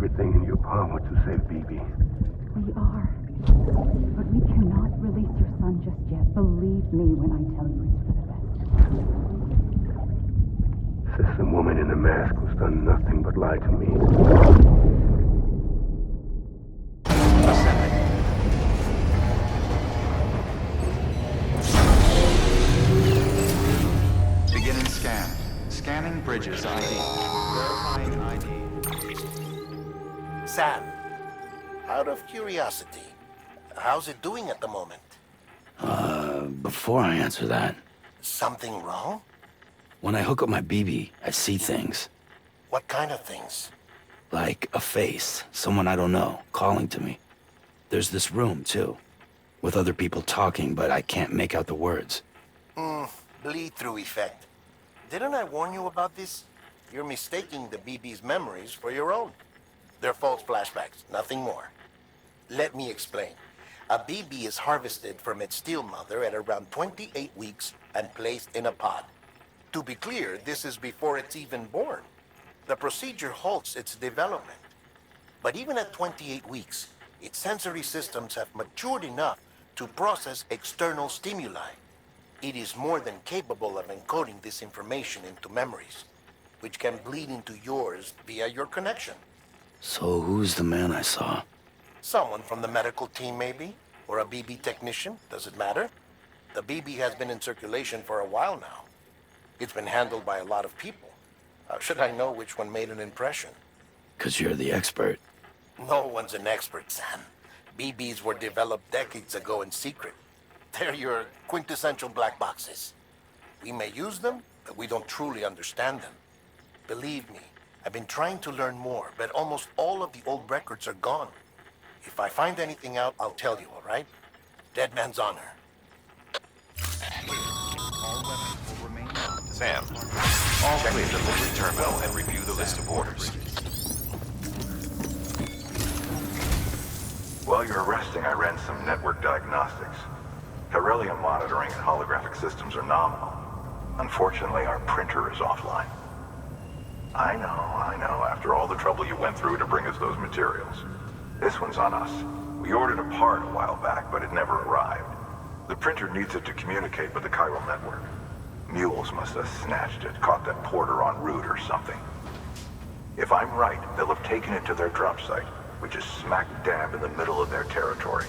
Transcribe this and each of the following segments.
everything in your power to save Bibi. We are. But we cannot release your son just yet. Believe me when I tell you it's for the best. Says the woman in the mask who's done nothing but lie to me. Beginning scan. Scanning bridges ID. Verifying ID. Sam, out of curiosity, how's it doing at the moment? Before I answer that, Something wrong? when I hook up my BB, I see things. What kind of things? Like a face, someone I don't know, calling to me. There's this room, too, with other people talking, but I can't make out the words. Bleed-through effect. Didn't I warn you about this? You're mistaking the BB's memories for your own. They're false flashbacks, nothing more. Let me explain. A BB is harvested from its steel mother at around 28 weeks and placed in a pod. To be clear, this is before it's even born. The procedure halts its development. But even at 28 weeks, its sensory systems have matured enough to process external stimuli. It is more than capable of encoding this information into memories, which can bleed into yours via your connection. So who's the man I saw? Someone from the medical team, maybe? Or a BB technician? Does it matter? The BB has been in circulation for a while now. It's been handled by a lot of people. How should I know which one made an impression? 'Cause you're the expert. No one's an expert, Sam. BBs were developed decades ago in secret. They're your quintessential black boxes. We may use them, but we don't truly understand them. Believe me, I've been trying to learn more, but almost all of the old records are gone. If I find anything out, I'll tell you, all right? Dead man's honor. Sam, check the delivery terminal and review the list of orders. While you're resting, I ran some network diagnostics. Beryllium monitoring and holographic systems are nominal. Unfortunately, our printer is offline. I know, after all the trouble you went through to bring us those materials. This one's on us. We ordered a part a while back, but it never arrived. The printer needs it to communicate with the Chiral network. Mules must have snatched it, caught that porter en route or something. If I'm right, they'll have taken it to their drop site, which is smack dab in the middle of their territory.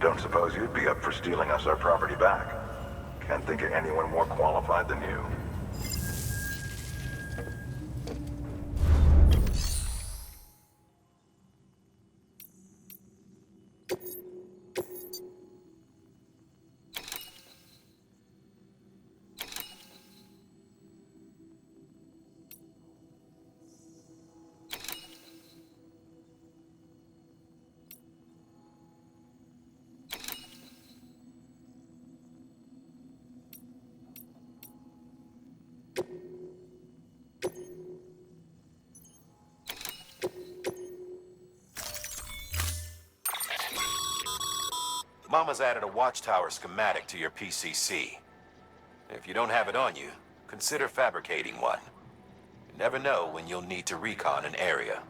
Don't suppose you'd be up for stealing us our property back? Can't think of anyone more qualified than you. Mama's added a watchtower schematic to your PCC. If you don't have it on you, consider fabricating one. You never know when you'll need to recon an area.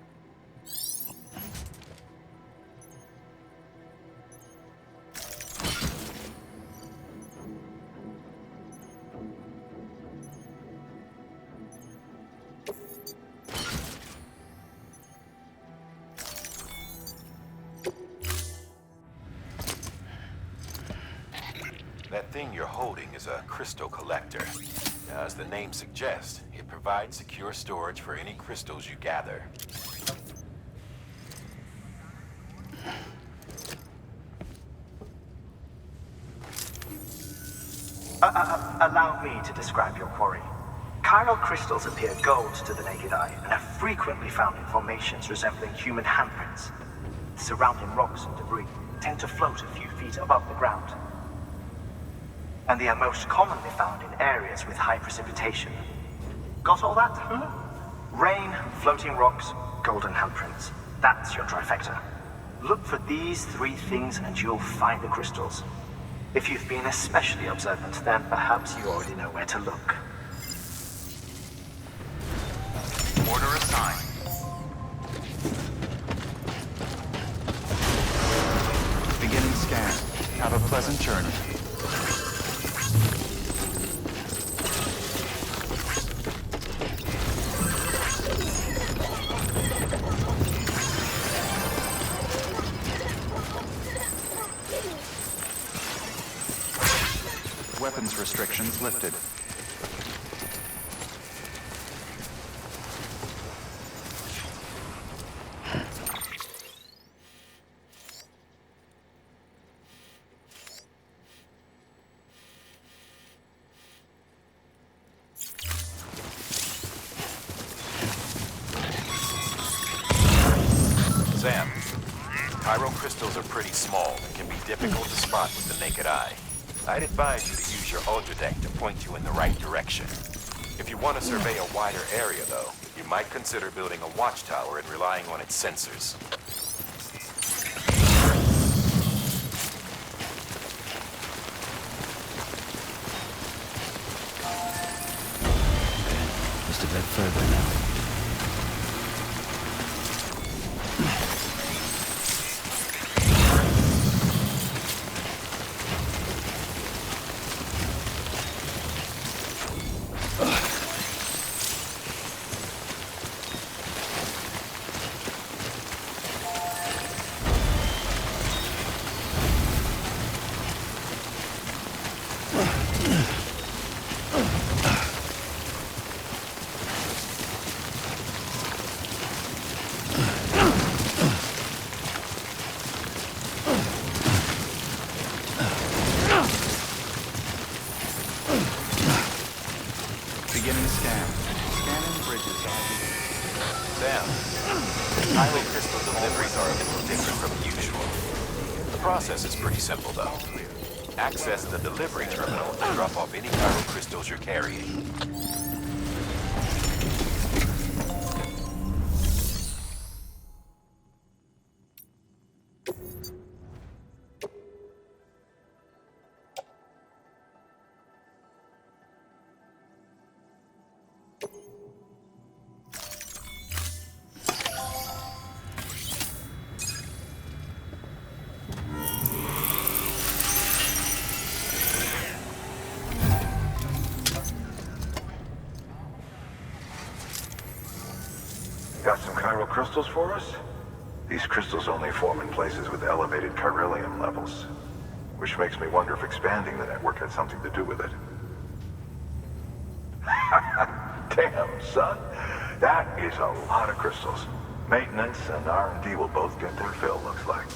That thing you're holding is a crystal collector. As the name suggests, it provides secure storage for any crystals you gather. Allow me to describe your quarry. Chiral crystals appear gold to the naked eye and are frequently found in formations resembling human handprints. Surrounding rocks and debris tend to float a few feet above the ground. And they are most commonly found in areas with high precipitation. Got all that? Rain, floating rocks, golden handprints. That's your trifecta. Look for these three things and you'll find the crystals. If you've been especially observant, then perhaps you already know where to look. Order assigned. journey. Weapons restrictions lifted. Sam, chiral crystals are pretty small and can be difficult to spot with the naked eye. I'd advise you to use your Ultradeck to point you in the right direction. If you want to survey a wider area, though, you might consider building a watchtower and relying on its sensors. Just a bit further now. Beginning scan. Scanning bridges ID. Sam, chiral crystal deliveries are a little different from usual. The process is pretty simple, though. Access the delivery terminal and drop off any chiral crystals you're carrying. Got some chiral crystals for us? These crystals only form in places with elevated chiralium levels, which makes me wonder if expanding the network had something to do with it. Damn, son. That is a lot of crystals. Maintenance and R&D will both get their fill, looks like.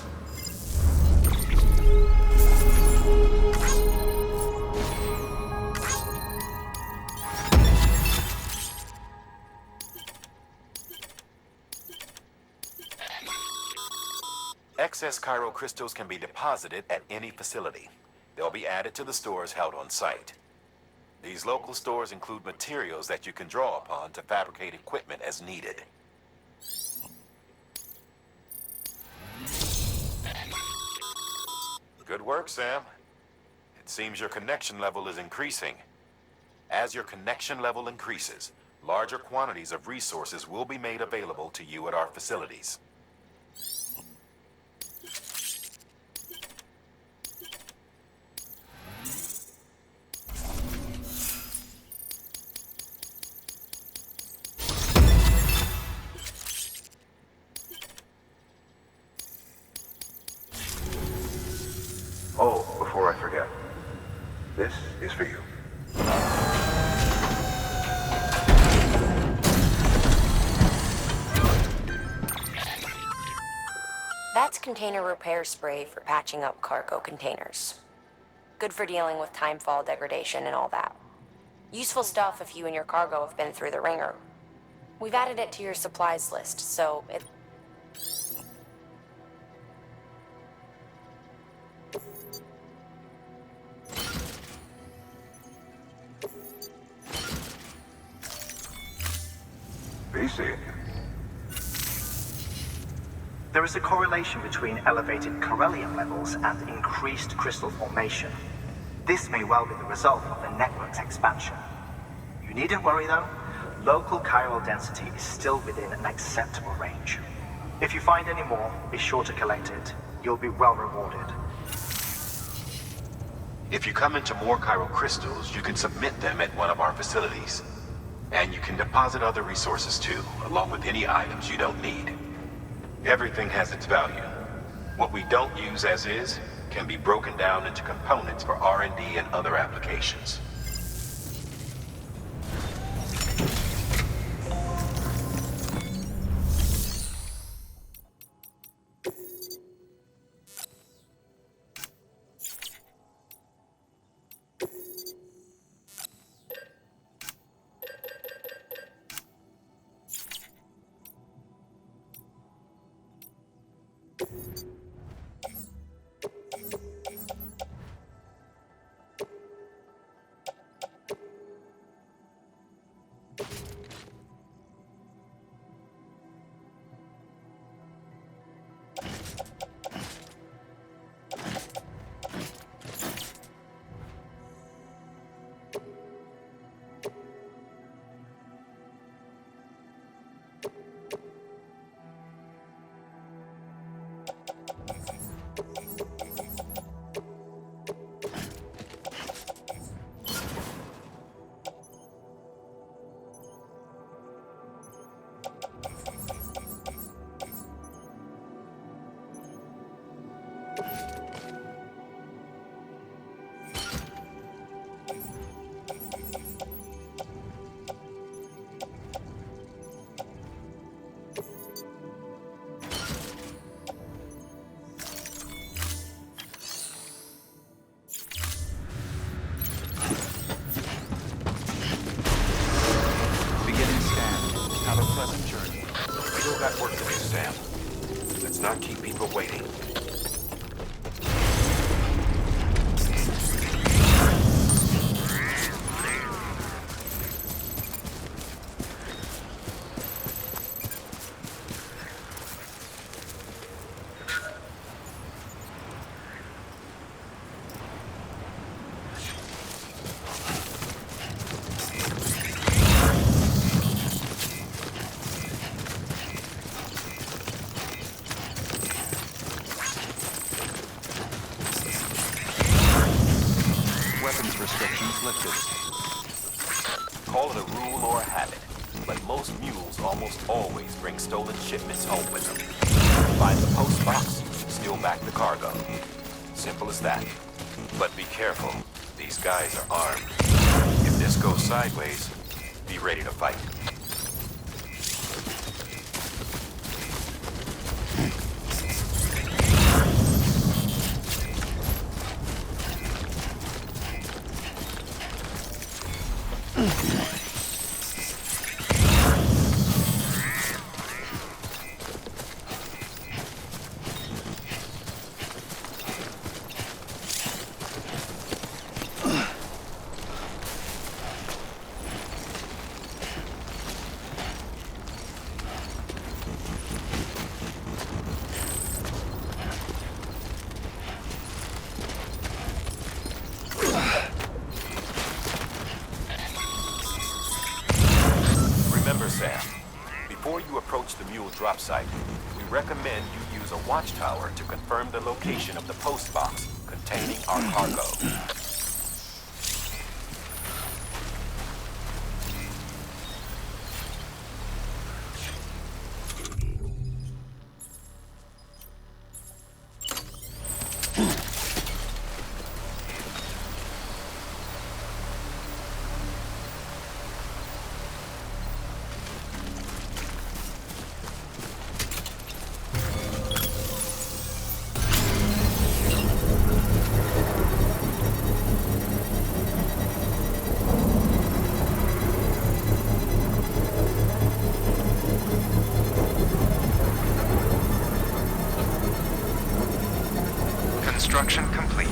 Excess chiral crystals can be deposited at any facility. They'll be added to the stores held on site. These local stores include materials that you can draw upon to fabricate equipment as needed. Good work, Sam. It seems your connection level is increasing. As your connection level increases, larger quantities of resources will be made available to you at our facilities. Oh, before I forget, this is for you. That's container repair spray for patching up cargo containers. Good for dealing with timefall degradation and all that. Useful stuff if you and your cargo have been through the ringer. We've added it to your supplies list, so it... BC. There is a correlation between elevated chiralium levels and increased crystal formation. This may well be the result of the network's expansion. You needn't worry though. Local chiral density is still within an acceptable range. If you find any more, be sure to collect it. You'll be well rewarded. If you come into more chiral crystals, you can submit them at one of our facilities. And you can deposit other resources too, along with any items you don't need. Everything has its value. What we don't use as is can be broken down into components for R&D and other applications. Got work to do, Sam. Let's not keep people waiting. Weapons restrictions lifted. Call it a rule or a habit, but most mules almost always bring stolen shipments home with them. Find the post box, steal back the cargo. Simple as that. But be careful, these guys are armed. If this goes sideways, be ready to fight. Remember, Sam, before you approach the mule drop site, we recommend you use a watchtower to confirm the location of the post box containing our cargo. Construction complete.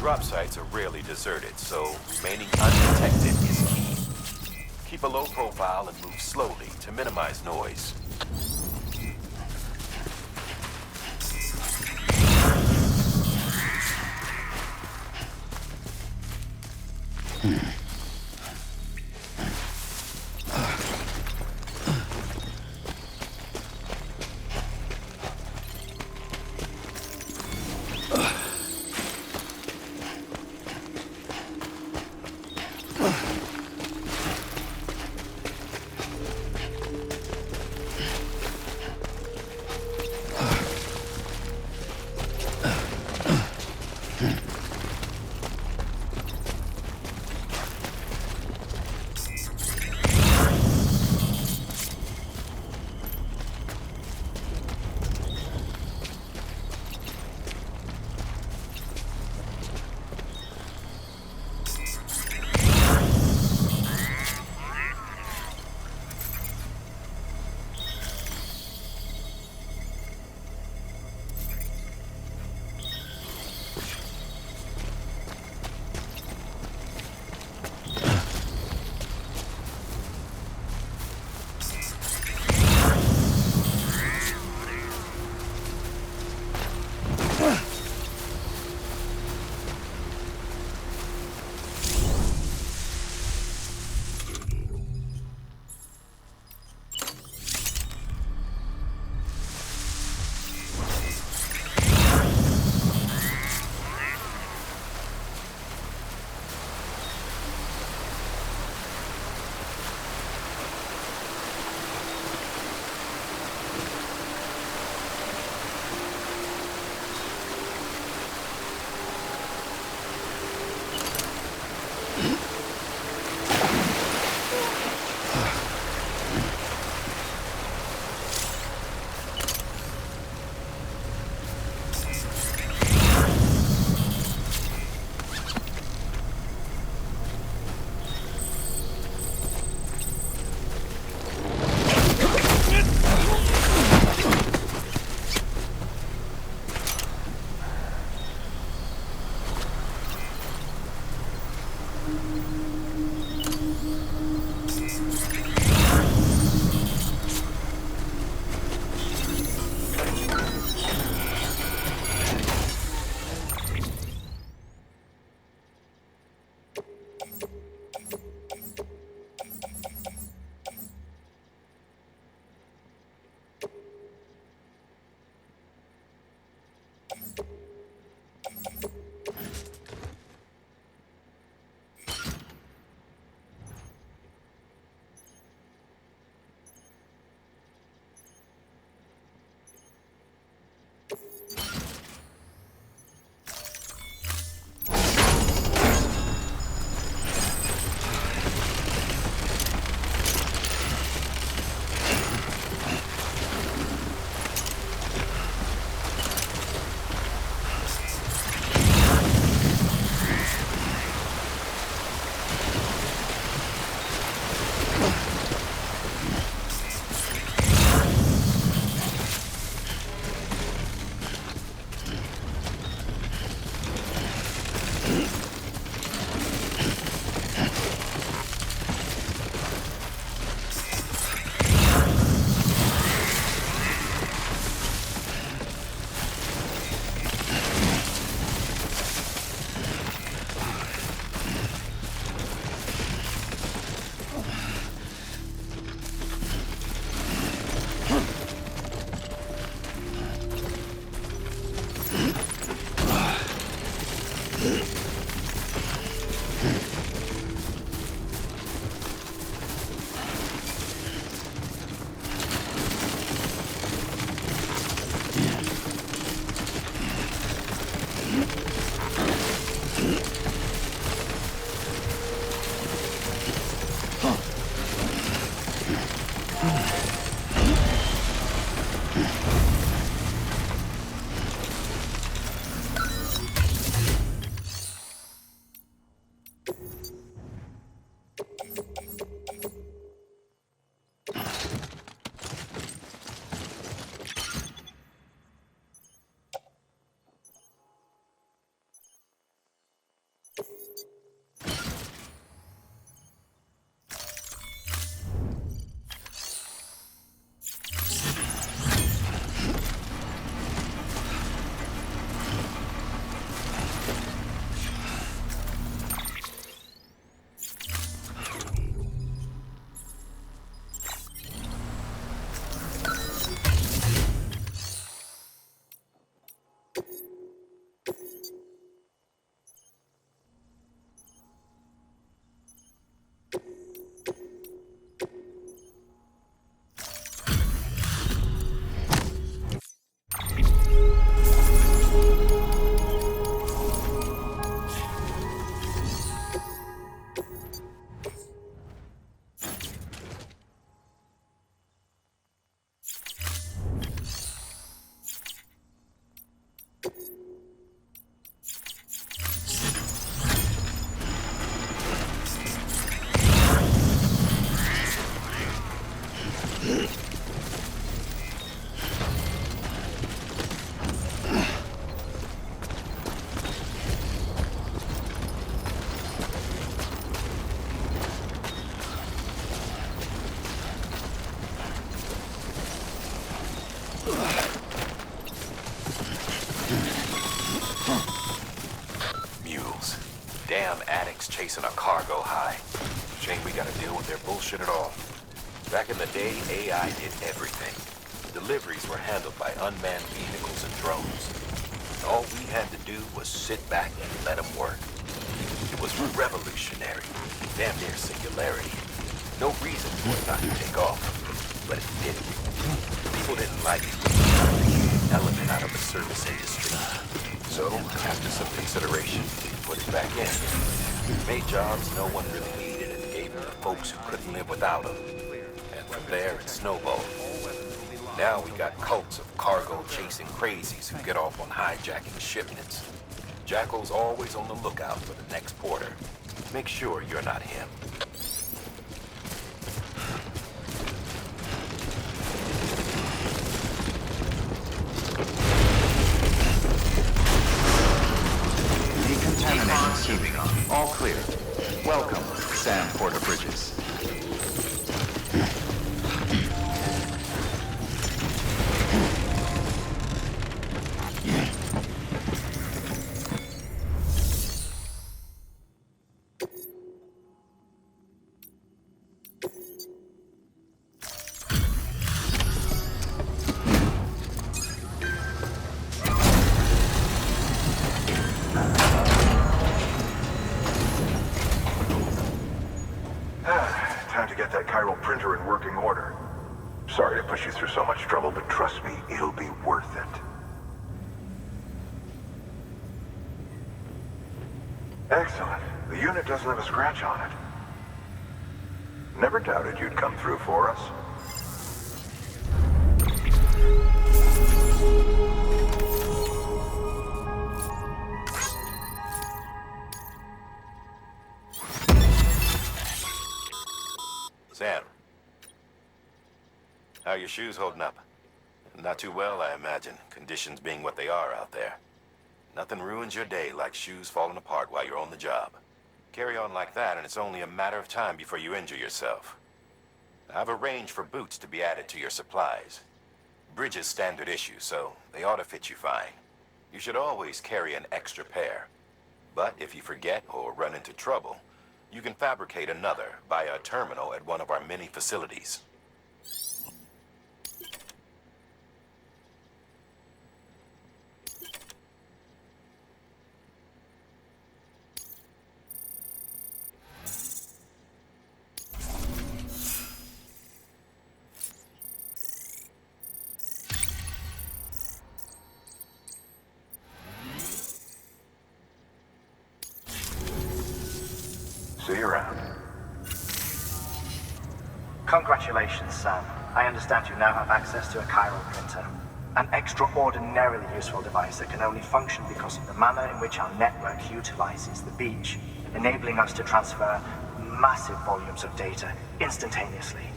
drop sites are rarely deserted, so remaining undetected is key. Keep a low profile and move slowly to minimize noise. Damn addicts chasing a cargo high. Shame we gotta deal with their bullshit at all. Back in the day, AI did everything. Deliveries were handled by unmanned vehicles and drones. All we had to do was sit back and let them work. It was revolutionary, damn near singularity. No reason for it not to take off, but it didn't. People didn't like it. An element out of the service industry. So, after some consideration, we put it back in. Made jobs no one really needed and gave them to folks who couldn't live without them. And from there, it snowballed. Now we got cults of cargo-chasing crazies who get off on hijacking shipments. Jackal's always on the lookout for the next porter. Make sure you're not him. Decontamination keeping on. All clear. Welcome, Sam Porter Bridges. Time to get that chiral printer in working order. Sorry to push you through so much trouble, but trust me, it'll be worth it. Excellent. The unit doesn't have a scratch on it. Never doubted you'd come through for us. Sam. How are your shoes holding up? Not too well, I imagine, conditions being what they are out there. Nothing ruins your day like shoes falling apart while you're on the job. Carry on like that, and it's only a matter of time before you injure yourself. I've arranged for boots to be added to your supplies. Bridges standard issue, so they ought to fit you fine. You should always carry an extra pair. But if you forget or run into trouble, you can fabricate another via a terminal at one of our many facilities. See you around. Congratulations, Sam. I understand you now have access to a chiral printer. An extraordinarily useful device that can only function because of the manner in which our network utilizes the beach, enabling us to transfer massive volumes of data instantaneously.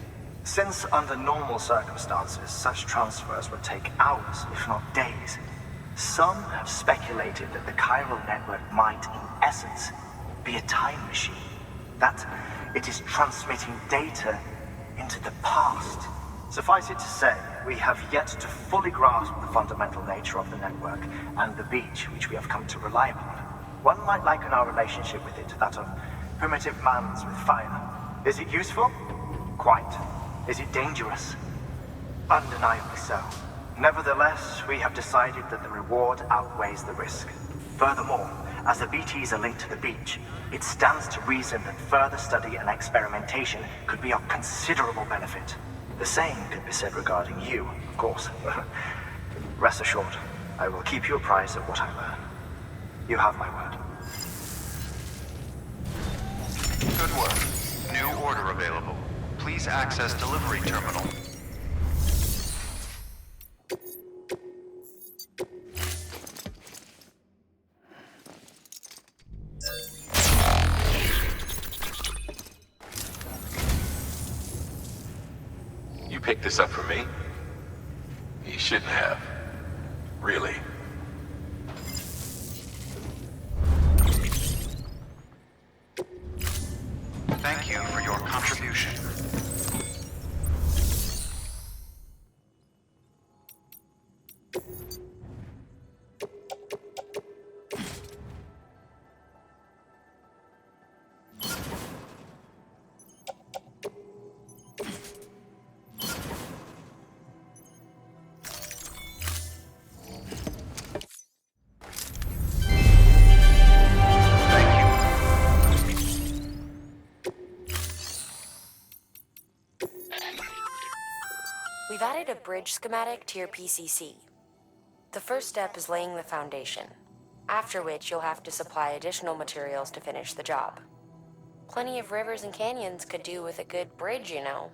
Since under normal circumstances, such transfers would take hours, if not days, some have speculated that the chiral network might, in essence, be a time machine. That it is transmitting data into the past. Suffice it to say, we have yet to fully grasp the fundamental nature of the network and the beach which we have come to rely upon. One might liken our relationship with it to that of primitive man's with fire. Is it useful? Quite. Is it dangerous? Undeniably so. Nevertheless, we have decided that the reward outweighs the risk. Furthermore, as the BTs are linked to the beach, it stands to reason that further study and experimentation could be of considerable benefit. The same could be said regarding you, of course. Rest assured, I will keep you apprised of what I learn. You have my word. Good work. New order available. Please access delivery terminal. You picked this up for me? You shouldn't have. Really. Thank you for your contribution. a bridge schematic to your PCC. The first step is laying the foundation, after which you'll have to supply additional materials to finish the job. Plenty of rivers and canyons could do with a good bridge, you know.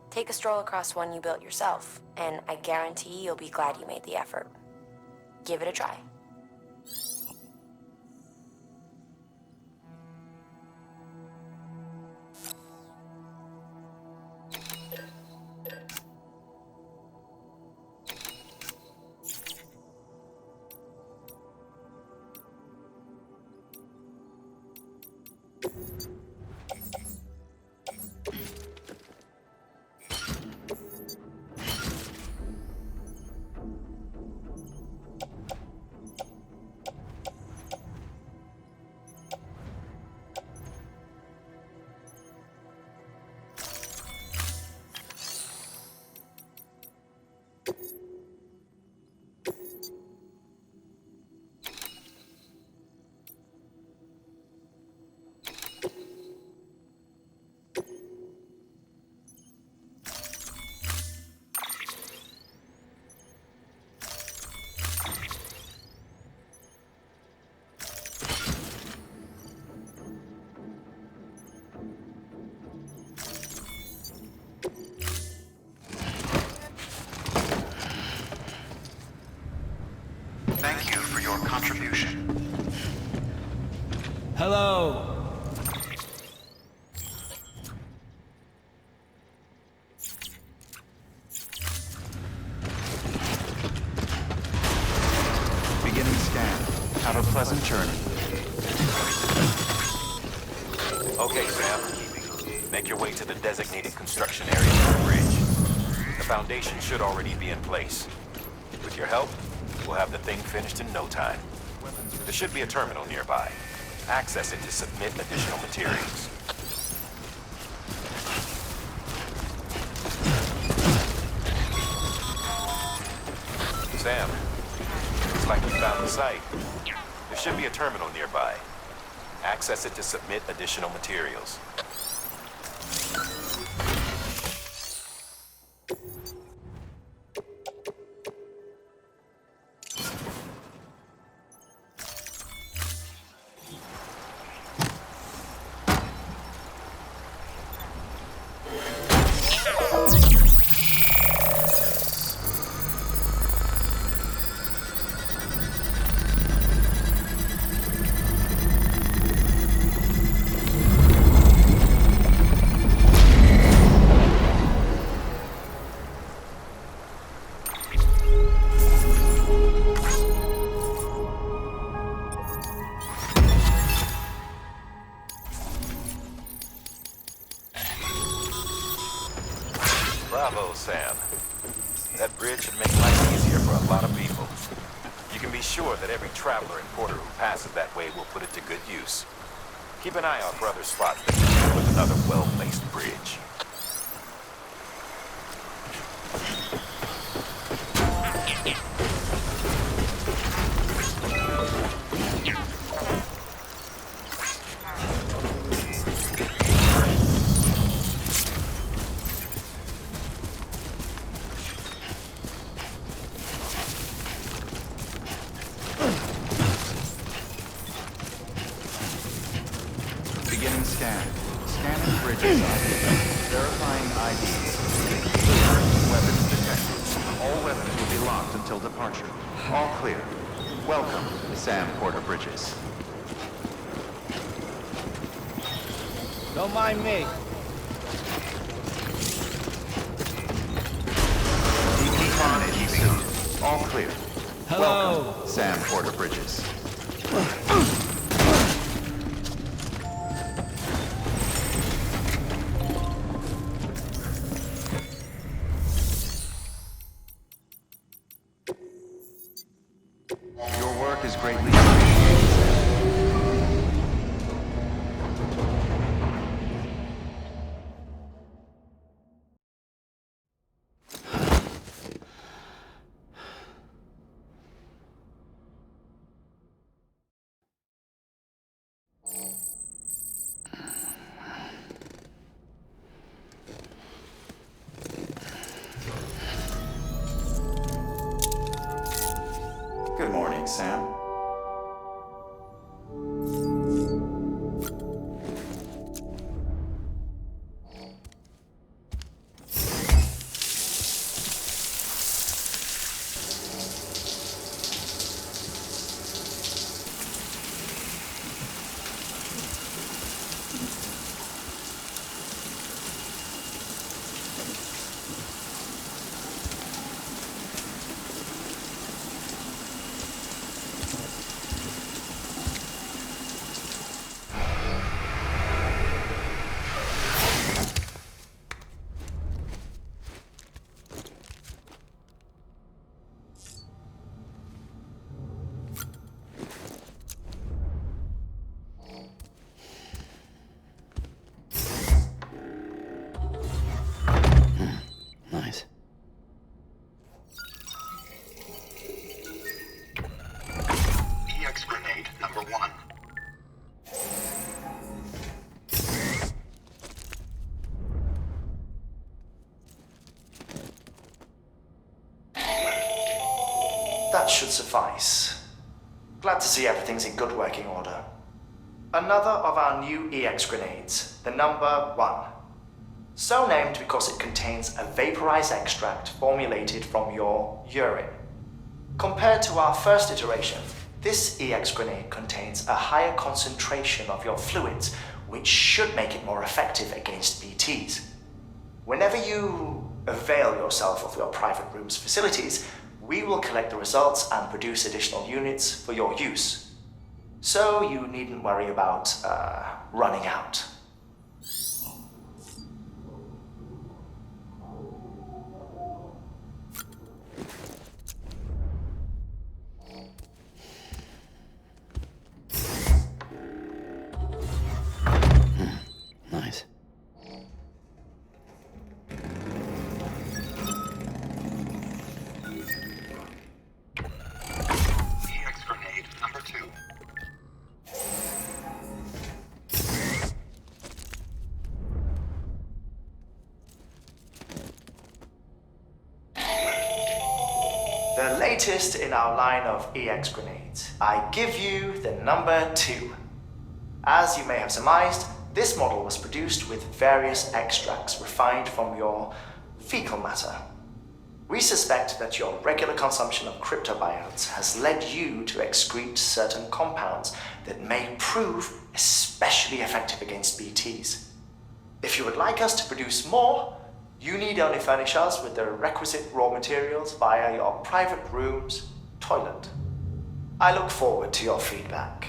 Take a stroll across one you built yourself, and I guarantee you'll be glad you made the effort. Give it a try. Thank you for your contribution. Hello! Beginning scan. Have a pleasant journey. Okay, Sam. Make your way to the designated construction area for the bridge. The foundation should already be in place. With your help, we'll have the thing finished in no time. There should be a terminal nearby. Access it to submit additional materials. Sam, looks like you found the site. There should be a terminal nearby. Access it to submit additional materials. Bravo, Sam. That bridge should make life easier for a lot of people. You can be sure that every traveler and porter who passes that way will put it to good use. Keep an eye out for other spots that can deal with another well-placed bridge. Beginning scan. Scanning bridges ID. Verifying IDs. Weapons detected. All weapons will be locked until departure. All clear. Welcome, Sam Porter Bridges. Don't mind me. DP on in suit. All clear. Hello. Welcome, Sam Porter Bridges. Your work is greatly appreciated. Thanks, Sam. Nice. EX grenade number 1. That should suffice. Glad to see everything's in good working order. Another of our new EX grenades, the number 1. So named because it contains a vaporized extract formulated from your urine. Compared to our first iteration, this EX grenade contains a higher concentration of your fluids, which should make it more effective against BTs. Whenever you avail yourself of your private room's facilities, we will collect the results and produce additional units for your use. So you needn't worry about running out. Nice. EX grenade number 2. The latest in our line of EX grenades. I give you the number 2. As you may have surmised, this model was produced with various extracts refined from your fecal matter. We suspect that your regular consumption of cryptobiotes has led you to excrete certain compounds that may prove especially effective against BTs. If you would like us to produce more, you need only furnish us with the requisite raw materials via your private room's toilet. I look forward to your feedback.